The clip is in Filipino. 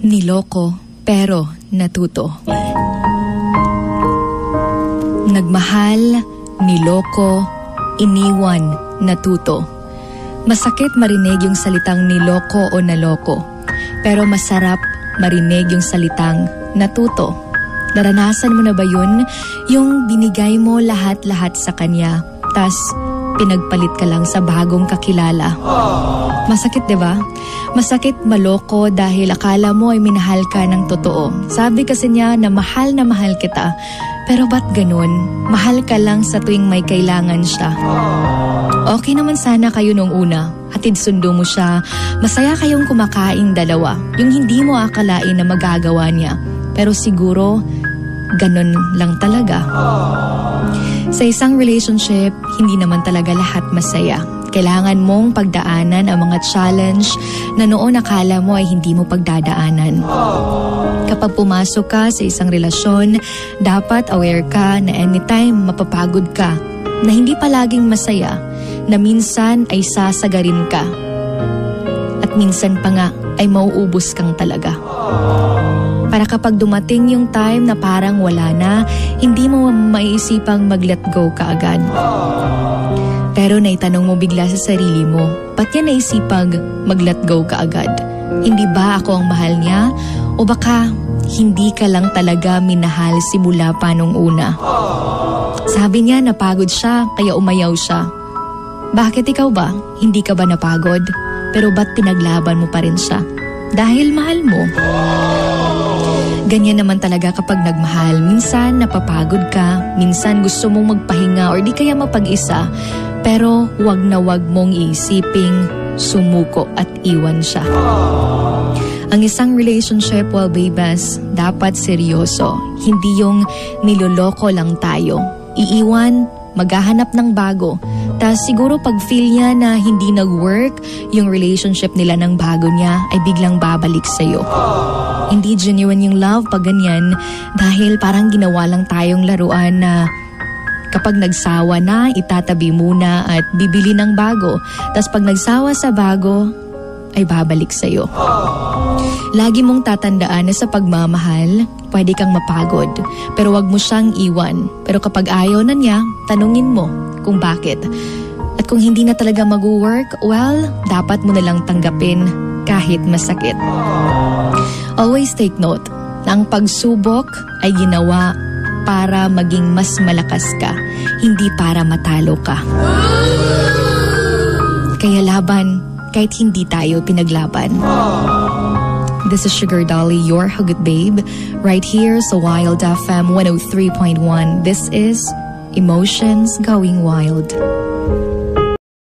Niloko pero natuto. Nagmahal, niloko, iniwan, natuto. Masakit marinig yung salitang niloko o naloko, pero masarap marinig yung salitang natuto. Naranasan mo na ba yun? Yung binigay mo lahat-lahat sa kanya, tas pinagpalit ka lang sa bagong kakilala. Masakit, diba? Masakit maloko dahil akala mo ay minahal ka ng totoo. Sabi kasi niya na mahal kita. Pero ba't ganun? Mahal ka lang sa tuwing may kailangan siya. Okay naman sana kayo nung una. Hatid sundo mo siya. Masaya kayong kumakaing dalawa. Yung hindi mo akalain na magagawa niya. Pero siguro, ganun lang talaga. Sa isang relationship, hindi naman talaga lahat masaya. Kailangan mong pagdaanan ang mga challenge na noon akala mo ay hindi mo pagdadaanan. Kapag pumasok ka sa isang relasyon, dapat aware ka na anytime mapapagod ka, na hindi palaging masaya, na minsan ay sasagarin ka. At minsan pa nga ay mauubos kang talaga. Para kapag dumating yung time na parang wala na, hindi mo maiisipang mag-let go ka agad. Pero naitanong mo bigla sa sarili mo, ba't niya naisipag mag-let go ka agad? Hindi ba ako ang mahal niya? O baka hindi ka lang talaga minahal simula pa nung una? Sabi niya napagod siya, kaya umayaw siya. Bakit ikaw ba? Hindi ka ba napagod? Pero ba't pinaglaban mo pa rin siya? Dahil mahal mo. Ganyan naman talaga kapag nagmahal. Minsan napapagod ka, minsan gusto mong magpahinga or di kaya mapag-isa. Pero wag na wag mong iisiping sumuko at iwan siya. Ang isang relationship, well babes, dapat seryoso. Hindi yung niloloko lang tayo. Iiwan, maghahanap ng bago. Tas siguro pag feel niya na hindi nag-work yung relationship nila ng bago niya, ay biglang babalik sa'yo. Hindi genuine yung love pag ganyan dahil parang ginawa lang tayong laruan na kapag nagsawa na, itatabi muna at bibili ng bago. Tas pag nagsawa sa bago, ay babalik sa'yo. Lagi mong tatandaan na sa pagmamahal, pwede kang mapagod. Pero wag mo siyang iwan. Pero kapag ayaw na niya, tanungin mo kung bakit. At kung hindi na talaga mag-work, well, dapat mo na lang tanggapin kahit masakit. Always take note na ang pagsubok ay ginawa para maging mas malakas ka, hindi para matalo ka. Kaya laban kahit hindi tayo pinaglaban. This is Sugar Dolly, your Hugot Babe, right here sa Wild FM 103.1. This is Emotions Going Wild.